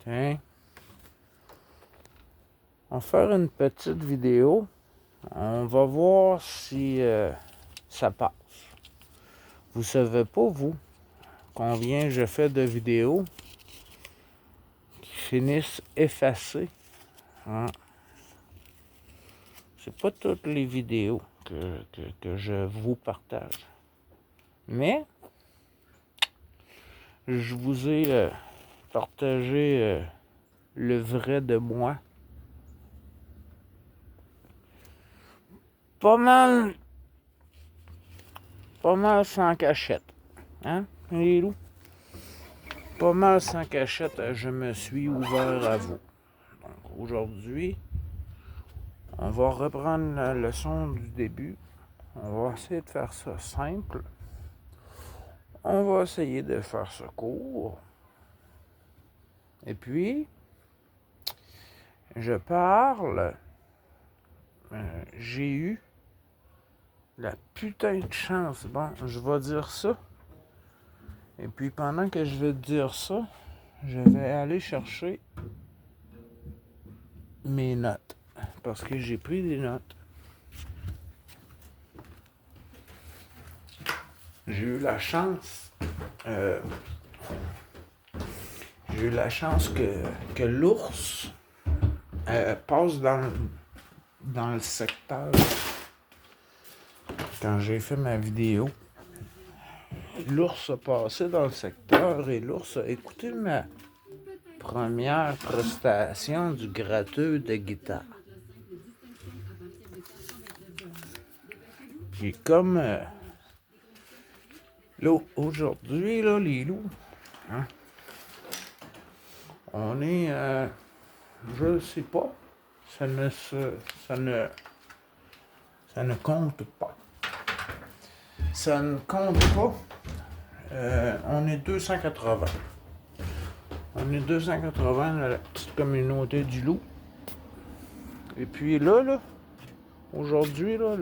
Tiens. On va faire une petite vidéo. On va voir si ça passe. Vous savez pas, vous, combien je fais de vidéos qui finissent effacées. Hein? C'est pas toutes les vidéos que je vous partage. Mais je vous ai partagé le vrai de moi. Pas mal sans cachette. Hein, les loups? Pas mal sans cachette, je me suis ouvert à vous. Donc aujourd'hui, on va reprendre la leçon du début. On va essayer de faire ça simple. On va essayer de faire ça court. Et puis, je parle. J'ai eu la putain de chance. Bon, je vais dire ça. Et puis pendant que je vais dire ça, je vais aller chercher mes notes. Parce que j'ai pris des notes. J'ai eu la chance. J'ai eu la chance que l'ours passe dans le secteur. Quand j'ai fait ma vidéo, l'ours a passé dans le secteur et l'ours a écouté ma première prestation du gratteux de guitare. Puis comme là, aujourd'hui, là, les loups, hein, on est, je ne sais pas, ça ne compte pas. Ça ne compte pas. On est 280. On est 280 dans la petite communauté du loup. Et puis là, aujourd'hui, là,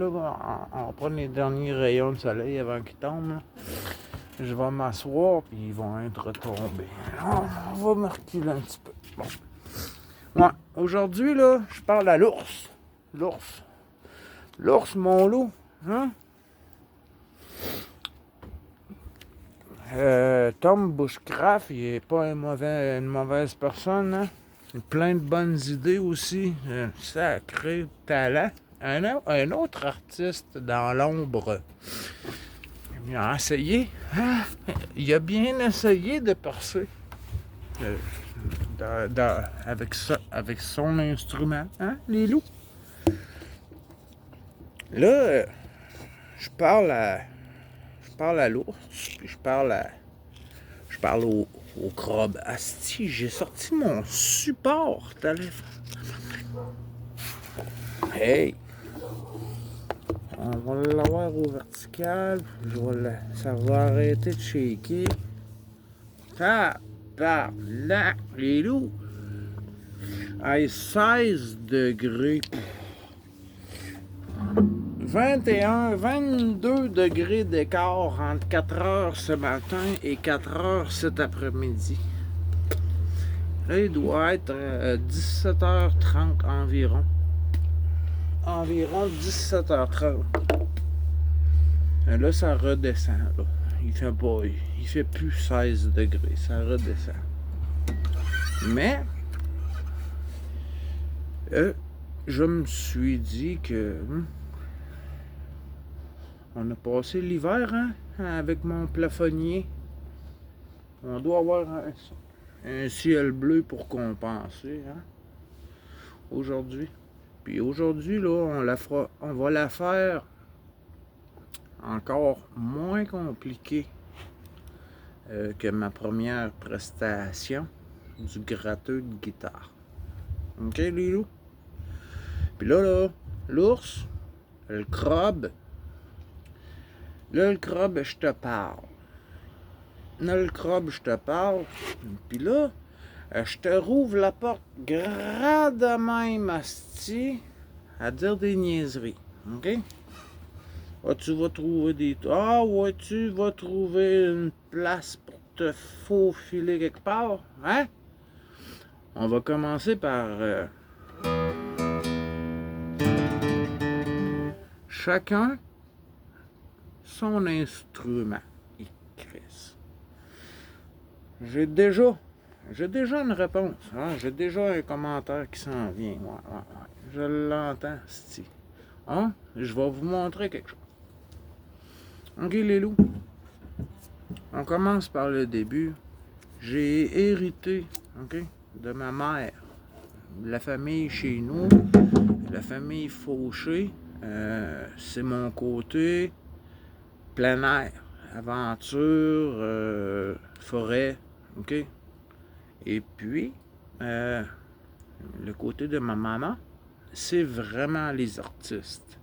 on prend les derniers rayons de soleil avant qu'ils tombent. Là. Je vais m'asseoir, puis ils vont être tombés. On va me reculer un petit peu. Bon. Ouais, aujourd'hui, là, je parle à l'ours. L'ours, mon loup. Hein? Tom Bushcraft, il n'est pas une mauvaise personne. Hein? Il a plein de bonnes idées aussi. Un sacré talent. Un autre artiste dans l'ombre. Il a essayé. Hein? Il a bien essayé de percer. Avec son instrument. Hein, les loups? Là, je parle à l'ours, puis je parle au crabe. Asti, j'ai sorti mon support téléphone. Hey! On va l'avoir au vertical. Ça va arrêter de shaker. Là, les loups. À 16 degrés. 22 degrés d'écart entre 4 heures ce matin et 4 heures cet après-midi. Là, il doit être 17h30 environ. Environ 17h30. Et là, ça redescend. Là. Il fait plus 16 degrés. Ça redescend. Mais, je me suis dit que... on a passé l'hiver, hein, avec mon plafonnier. On doit avoir un ciel bleu pour compenser, hein, aujourd'hui. Puis aujourd'hui, là, on va la faire encore moins compliquée que ma première prestation du gratteux de guitare. OK, les loups? Puis là, l'ours, le crabe. Là, le crabe, je te parle. Puis là, je te rouvre la porte grade de même, asti, à dire des niaiseries. OK? Ah, tu vas trouver tu vas trouver une place pour te faufiler quelque part. Hein? On va commencer par chacun son instrument. Chris. J'ai déjà une réponse. Hein? J'ai déjà un commentaire qui s'en vient. Ouais. Je l'entends, c'ti. Hein? Je vais vous montrer quelque chose. Ok, les loups. On commence par le début. J'ai hérité, ok, de ma mère. La famille chez nous, la famille Fauché, c'est mon côté plein air, aventure, forêt, ok? Et puis, le côté de ma maman, c'est vraiment les artistes.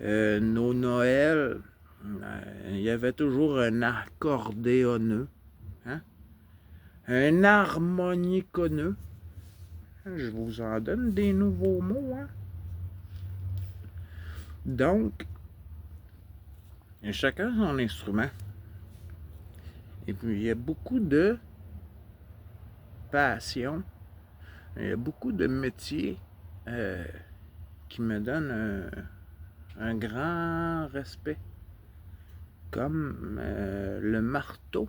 Nos Noëls, il y avait toujours un accordéonneux, hein? Un harmoniconneux. Je vous en donne des nouveaux mots, hein? Donc, chacun son instrument. Et puis, il y a beaucoup de passion. Il y a beaucoup de métiers qui me donnent un grand respect. Comme le marteau.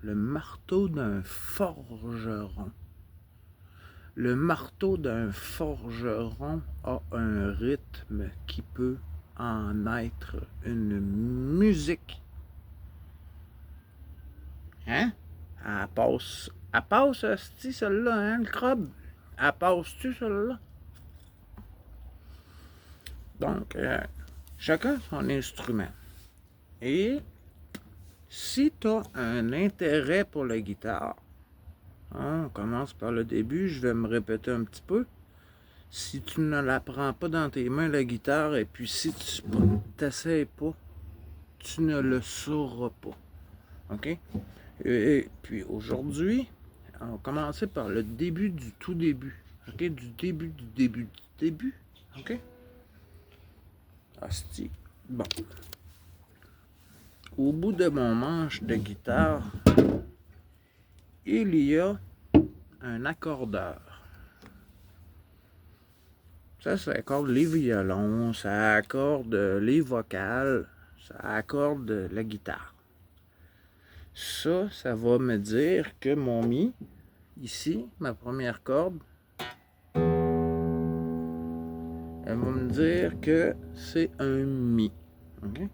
Le marteau d'un forgeron. Le marteau d'un forgeron a un rythme qui peut en être une musique. Hein? Elle passe, celle-là, hein, le crabe? Elle passe-tu, celle-là? Donc, chacun son instrument. Et si tu as un intérêt pour la guitare, on commence par le début, je vais me répéter un petit peu. Si tu ne la prends pas dans tes mains, la guitare, et puis si tu t'essayes pas, tu ne le sauras pas. OK? Et puis aujourd'hui, on va commencer par le début du tout début. OK? Du début. OK? Asti. Bon. Au bout de mon manche de guitare, il y a un accordeur. Ça accorde les violons, ça accorde les vocales, ça accorde la guitare. Ça va me dire que mon mi, ici, ma première corde, elle va me dire que c'est un mi. Okay?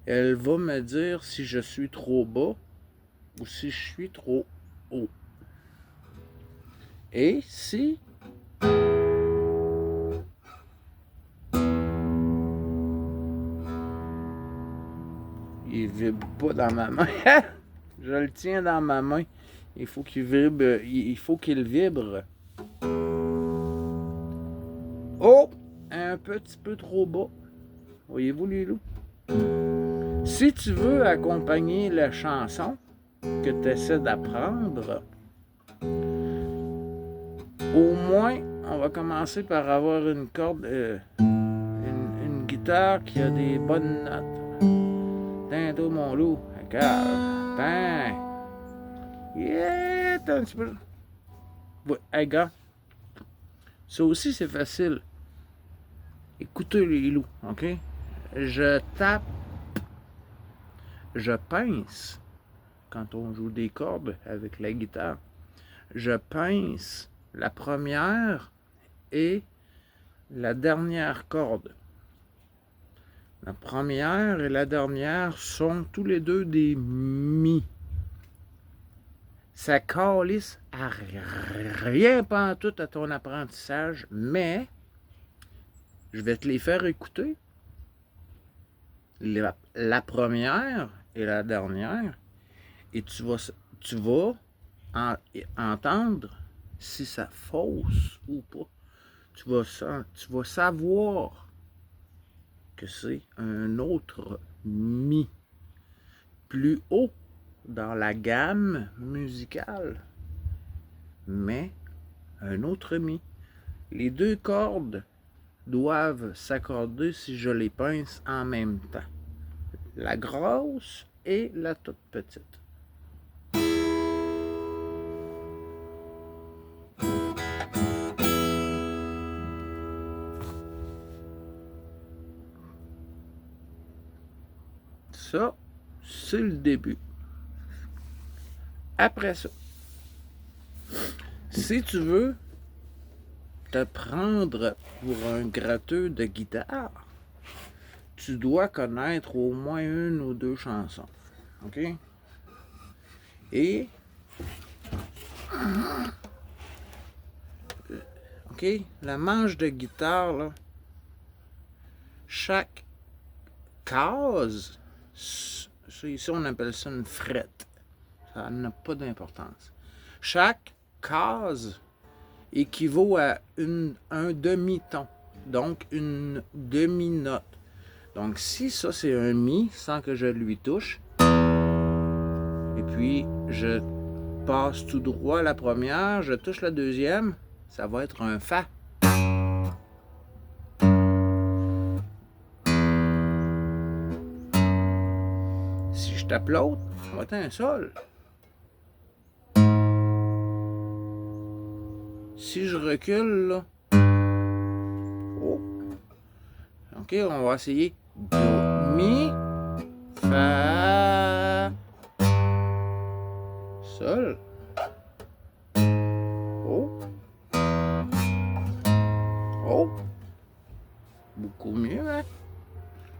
Elle va me dire si je suis trop bas ou si je suis trop haut. Et si il vibre pas dans ma main, je le tiens dans ma main, il faut qu'il vibre, il faut qu'il vibre. Oh, un petit peu trop bas. Voyez-vous les loups? Si tu veux accompagner la chanson que tu essaies d'apprendre, au moins, on va commencer par avoir une corde, une guitare qui a des bonnes notes. Tantôt, mon loup, regarde, yeah, attends un petit peu. Ouais, hey, gars, ça aussi c'est facile. Écoutez les loups, ok? Je tape, je pince quand on joue des cordes avec la guitare. Je pince la première et la dernière corde. La première et la dernière sont tous les deux des mi. Ça calisse à rien pantoute à ton apprentissage, mais je vais te les faire écouter. La première et la dernière, et tu vas entendre si ça fausse ou pas. Tu vas savoir que c'est un autre mi. Plus haut dans la gamme musicale, mais un autre mi. Les deux cordes doivent s'accorder si je les pince en même temps. La grosse et la toute petite. Ça, c'est le début. Après ça, si tu veux te prendre pour un gratteux de guitare, tu dois connaître au moins une ou deux chansons. OK? Et OK, la manche de guitare, là, chaque case, ici on appelle ça une frette. Ça n'a pas d'importance. Chaque case équivaut à un demi-ton, donc une demi-note. Donc si ça c'est un mi sans que je lui touche, et puis je passe tout droit la première, je touche la deuxième, ça va être un fa. Si je tape l'autre, ça va être un sol. Si je recule, là, oh. OK, on va essayer do, mi, fa, sol. Oh. Oh. Beaucoup mieux, hein?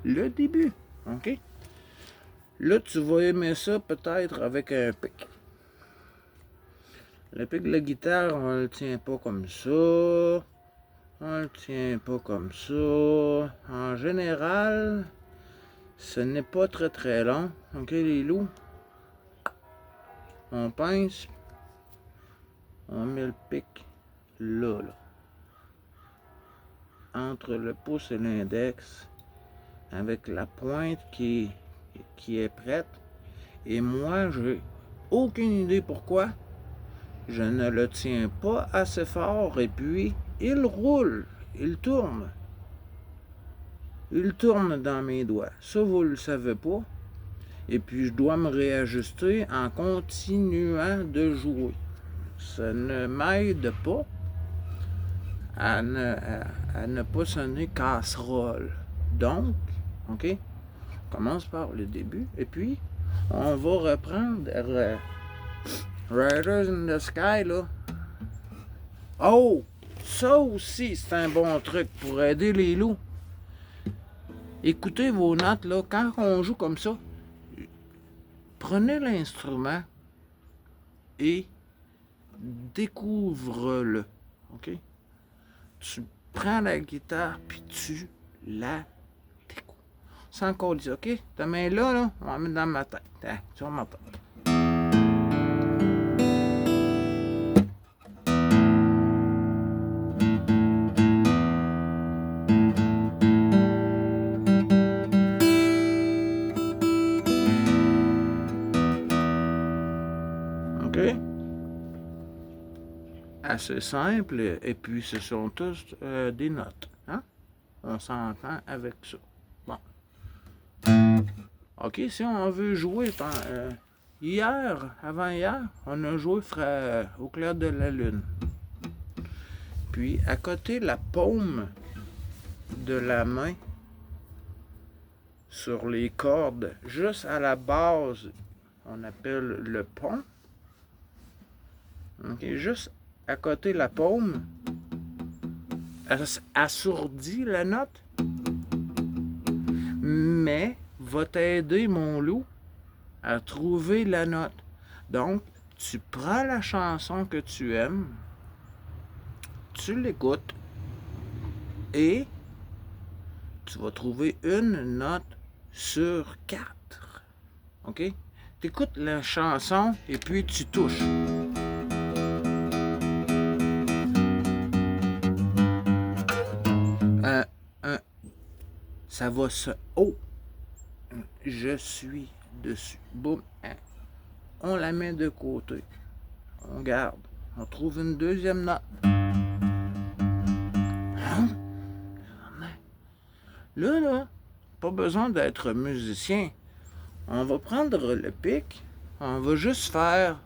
Le début. OK? Là, tu vas aimer ça peut-être avec un pic. Le pic de la guitare, on le tient pas comme ça. On le tient pas comme ça. En général, ce n'est pas très très long. OK, les loups? On pince. On met le pic là. Entre le pouce et l'index. Avec la pointe qui est prête. Et moi, j'ai aucune idée pourquoi. Je ne le tiens pas assez fort et puis il roule, il tourne. Il tourne dans mes doigts. Ça, vous ne le savez pas. Et puis, je dois me réajuster en continuant de jouer. Ça ne m'aide pas à ne pas sonner casserole. Donc, OK, on commence par le début et puis on va reprendre Riders in the Sky, là. Oh! Ça aussi, c'est un bon truc pour aider les loups. Écoutez vos notes, là. Quand on joue comme ça, prenez l'instrument et découvre-le. OK? Tu prends la guitare puis tu la découvres. Sans qu'on dise, OK? Ta main là, on va la mettre dans ma tête. Hein, tu vas m'entendre. OK? Assez simple, et puis ce sont tous des notes. Hein? On s'entend avec ça. Bon. OK, si on veut jouer, avant-hier, on a joué au clair de la lune. Puis, à côté la paume de la main, sur les cordes, juste à la base, on appelle le pont. OK, juste à côté la paume, assourdit la note, mais va t'aider, mon loup, à trouver la note. Donc, tu prends la chanson que tu aimes, tu l'écoutes, et tu vas trouver une note sur 4. OK? Tu écoutes la chanson, et puis tu touches. Ça va se... Oh! Je suis dessus. Boum! On la met de côté. On garde. On trouve une deuxième note. Hein? Là, pas besoin d'être musicien. On va prendre le pic. On va juste faire...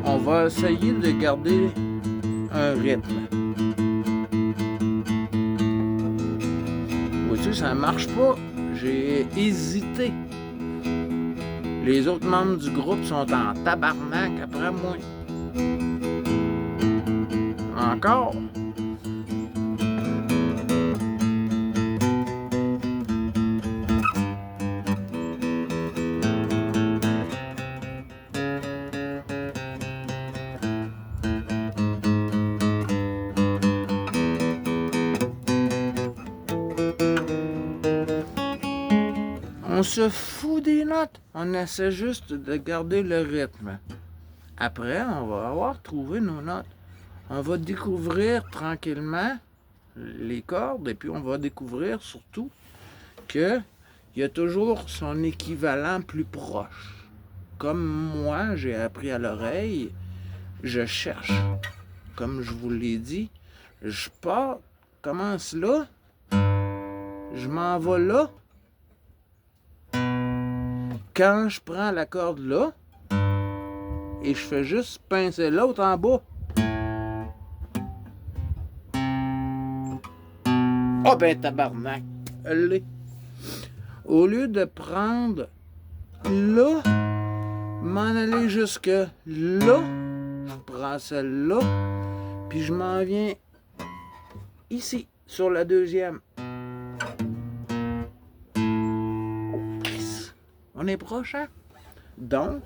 On va essayer de garder un rythme. ça marche pas. J'ai hésité. Les autres membres du groupe sont en tabarnak après moi. Encore. On se fout des notes. On essaie juste de garder le rythme. Après, on va avoir trouvé nos notes. On va découvrir tranquillement les cordes et puis on va découvrir surtout qu'il y a toujours son équivalent plus proche. Comme moi, j'ai appris à l'oreille, je cherche. Comme je vous l'ai dit, je pars, commence là, je m'en vais là. Quand je prends la corde là, et je fais juste pincer l'autre en bas. Oh ben tabarnak! Allez. Au lieu de prendre là, m'en aller jusque là, je prends celle-là, puis je m'en viens ici, sur la deuxième. On est proche, hein? Donc,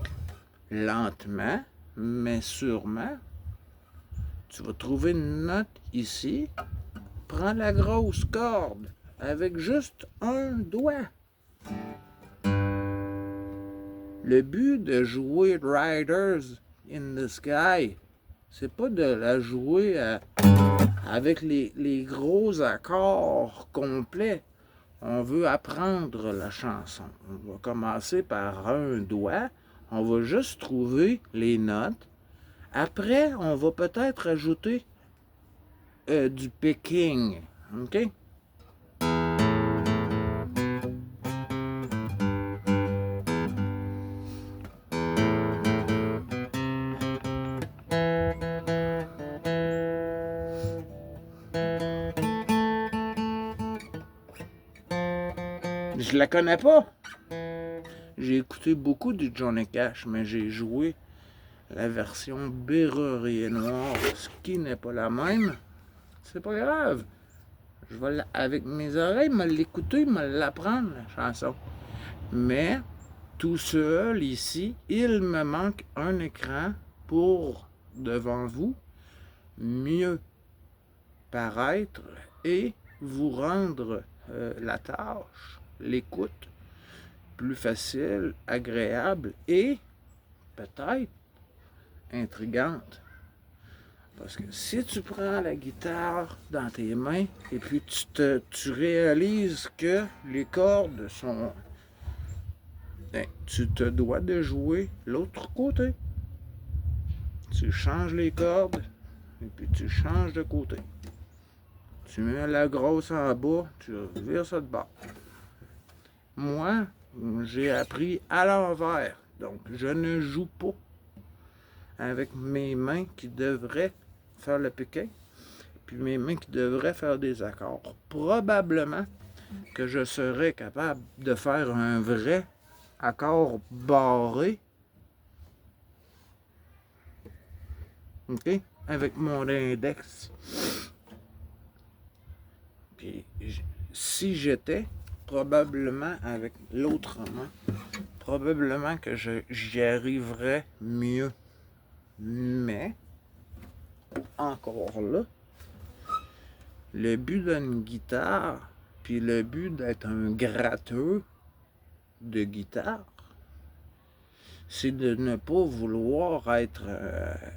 lentement, mais sûrement, tu vas trouver une note ici. Prends la grosse corde avec juste un doigt. Le but de jouer Riders in the Sky, c'est pas de la jouer avec les gros accords complets. On veut apprendre la chanson. On va commencer par un doigt. On va juste trouver les notes. Après, on va peut-être ajouter du picking. OK? Je la connais pas. J'ai écouté beaucoup de Johnny Cash, mais j'ai joué la version Bérurier Noir, ce qui n'est pas la même. C'est pas grave. Je vais, avec mes oreilles, me l'écouter, me l'apprendre, la chanson. Mais, tout seul, ici, il me manque un écran pour, devant vous, mieux paraître et vous rendre la tâche, l'écoute, plus facile, agréable et peut-être intrigante. Parce que si tu prends la guitare dans tes mains et puis tu réalises que les cordes sont... Ben, tu te dois de jouer l'autre côté. Tu changes les cordes et puis tu changes de côté. Tu mets la grosse en bas, tu vires ça de bord. Moi, j'ai appris à l'envers. Donc, je ne joue pas avec mes mains qui devraient faire le piquet, puis mes mains qui devraient faire des accords. Probablement que je serais capable de faire un vrai accord barré, OK, avec mon index. Puis, si j'étais, probablement avec l'autre main, probablement que j'y arriverais mieux. Mais, encore là, le but d'une guitare, puis le but d'être un gratteux de guitare, c'est de ne pas vouloir être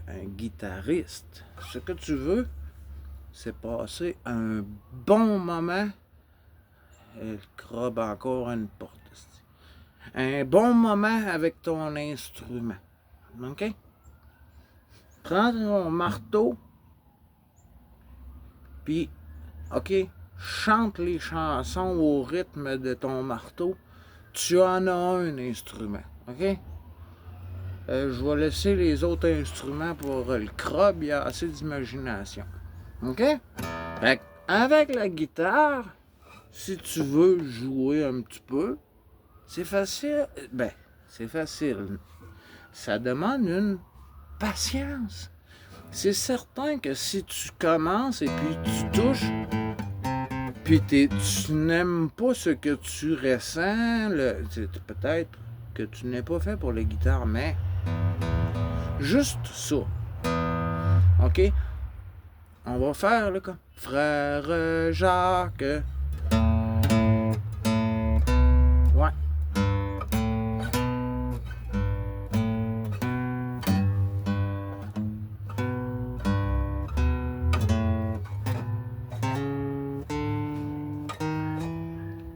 un guitariste. Ce que tu veux, c'est passer un bon moment. Elle crobe encore une porte. Un bon moment avec ton instrument. OK? Prends ton marteau, puis, OK, chante les chansons au rythme de ton marteau. Tu en as un instrument, OK? Je vais laisser les autres instruments pour le crobe, il y a assez d'imagination. OK? Fait avec la guitare, si tu veux jouer un petit peu, c'est facile. Ben, c'est facile. Ça demande une patience. C'est certain que si tu commences et puis tu touches, puis tu n'aimes pas ce que tu ressens, peut-être que tu n'es pas fait pour la guitare, mais juste ça. OK? On va faire le cas. Frère Jacques. Ouais.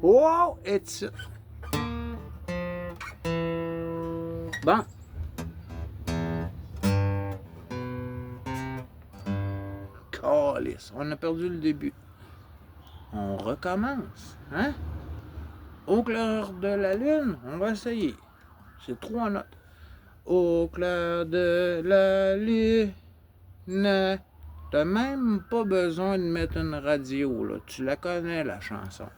Wow, it's... Bon. Calice, on a perdu le début. On recommence, hein? Au clair de la lune, on va essayer. C'est 3 notes. Au clair de la lune. T'as même pas besoin de mettre une radio, là. Tu la connais, la chanson.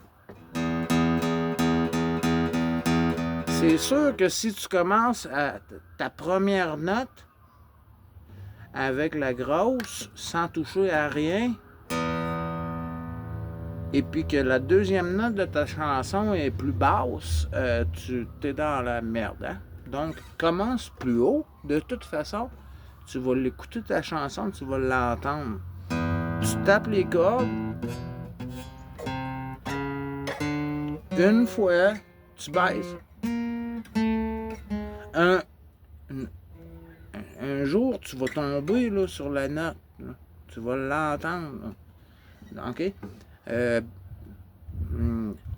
C'est sûr que si tu commences à ta première note avec la grosse, sans toucher à rien, et puis que la deuxième note de ta chanson est plus basse, tu t'es dans la merde, hein? Donc, commence plus haut. De toute façon, tu vas l'écouter ta chanson, tu vas l'entendre. Tu tapes les cordes. Une fois, tu baisses. Un jour, tu vas tomber là, sur la note. Là. Tu vas l'entendre. Là. OK?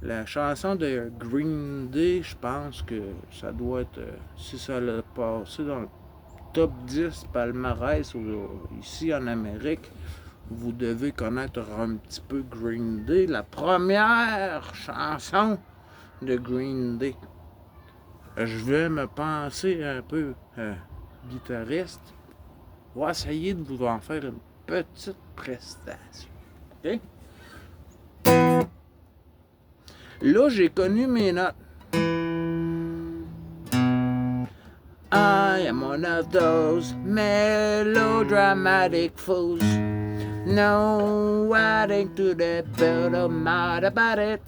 La chanson de Green Day, je pense que ça doit être... si ça l'a passé dans le top 10 palmarès ici en Amérique, vous devez connaître un petit peu Green Day. La première chanson de Green Day. Je vais me penser un peu guitariste. On va essayer de vous en faire une petite prestation. OK? Là, j'ai connu mes notes. I am one of those melodramatic fools. No adding to the bottom out about it.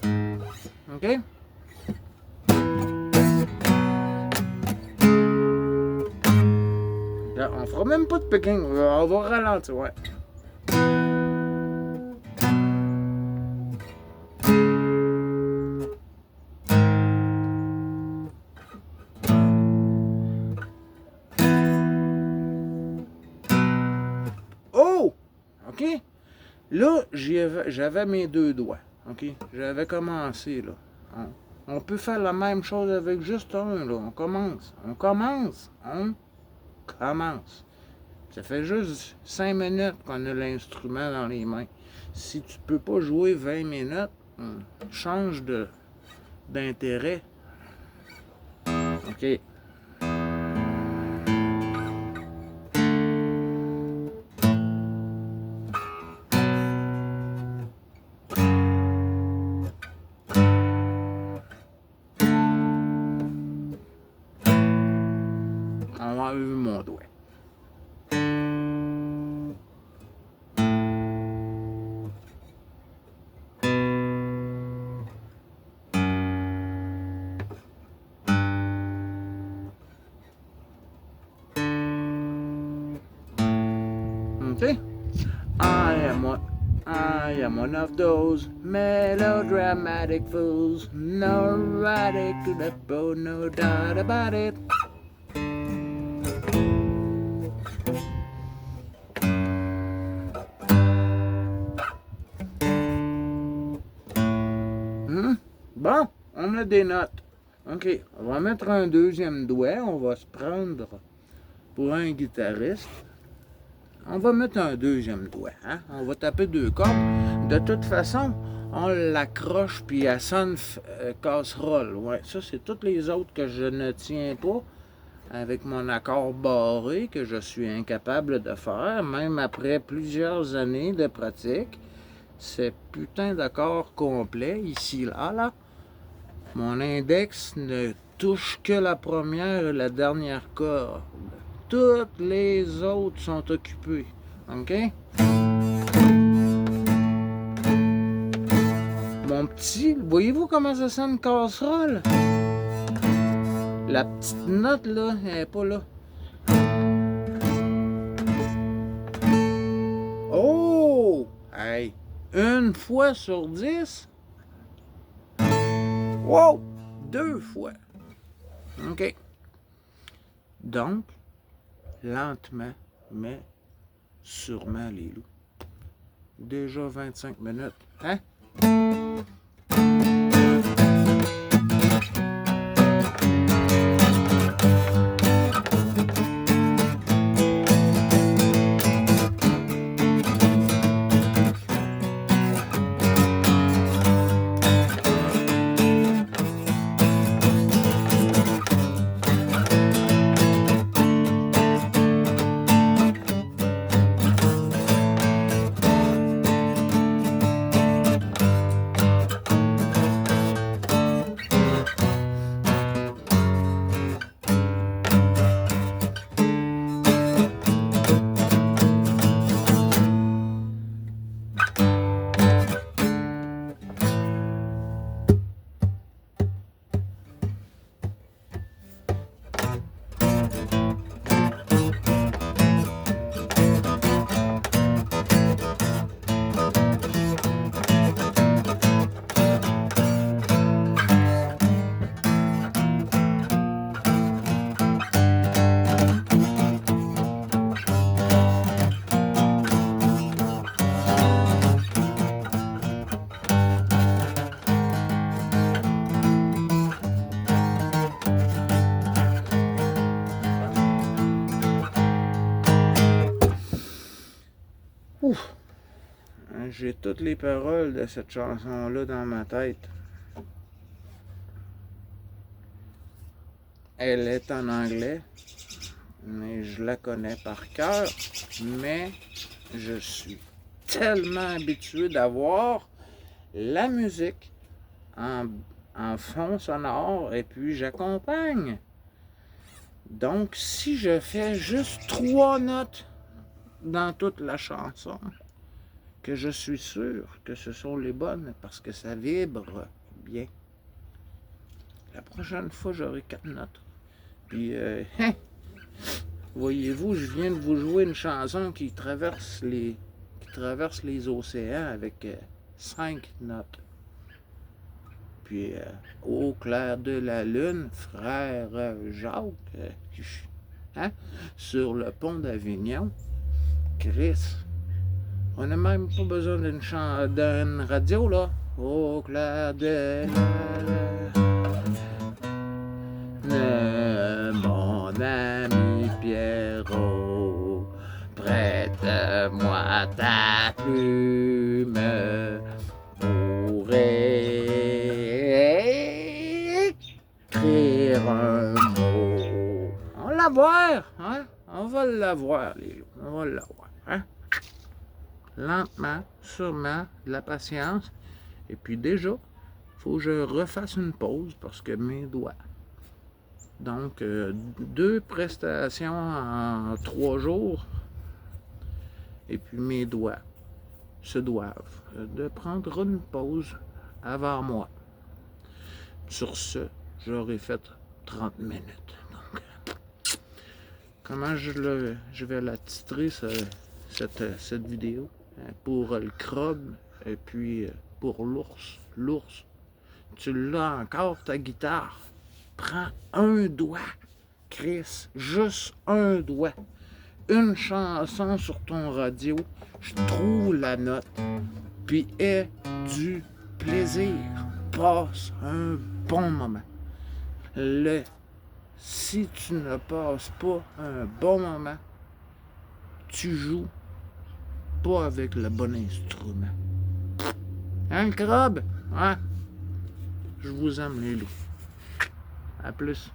OK? Là, on fera même pas de picking. On va ralentir, ouais. Oh! OK? Là, j'avais mes 2 doigts. OK? J'avais commencé, là. On peut faire la même chose avec juste un, là. On commence. Ça fait juste 5 minutes qu'on a l'instrument dans les mains. Si tu peux pas jouer 20 minutes, change d'intérêt. OK. On va enlever mon doigt. Okay? I am one of those melodramatic fools. No right to the bone, no doubt about it. Bon, on a des notes. OK, on va mettre un deuxième doigt. On va se prendre pour un guitariste. On va mettre un deuxième doigt. Hein? On va taper 2 cordes. De toute façon, on l'accroche puis elle sonne casserole. Ouais, ça, c'est toutes les autres que je ne tiens pas avec mon accord barré que je suis incapable de faire, même après plusieurs années de pratique. ces putains d'accords complets, ici, là, mon index ne touche que la première et la dernière corde. Toutes les autres sont occupées. OK? Mon petit, voyez-vous comment ça sonne une casserole? La petite note, là, elle n'est pas là. Oh! Hey! Une fois sur 10? Wow! 2 fois. OK. Donc, lentement, mais sûrement, les loups. Déjà 25 minutes. Hein? Ouf! J'ai toutes les paroles de cette chanson-là dans ma tête. Elle est en anglais, mais je la connais par cœur. Mais je suis tellement habitué d'avoir la musique en fond sonore et puis j'accompagne. Donc, si je fais juste 3 notes dans toute la chanson, que je suis sûr que ce sont les bonnes parce que ça vibre bien. La prochaine fois, j'aurai 4 notes. Puis, voyez-vous, je viens de vous jouer une chanson qui traverse les océans avec 5 notes. Puis, au clair de la lune, frère Jacques, sur le pont d'Avignon, Chris, on n'a même pas besoin d'une radio, là. Au clair de la lune, mon ami Pierrot, prête-moi ta plume pour écrire un mot. On va l'avoir, hein? On va l'avoir, les loups. On va l'avoir, hein? Lentement, sûrement, de la patience. Et puis déjà, il faut que je refasse une pause parce que mes doigts. Donc, 2 prestations en 3 jours. Et puis mes doigts se doivent de prendre une pause avant moi. Sur ce, j'aurai fait 30 minutes. Donc, comment je vais la titrer, cette vidéo? Pour le crabe et puis pour l'ours. L'ours, tu l'as encore ta guitare. Prends un doigt, Chris, juste un doigt. Une chanson sur ton radio, je trouve la note, puis aie du plaisir. Passe un bon moment. Si tu ne passes pas un bon moment, tu joues pas avec le bon instrument. Hein, le crabe? Hein? Je vous aime, les loups. À plus.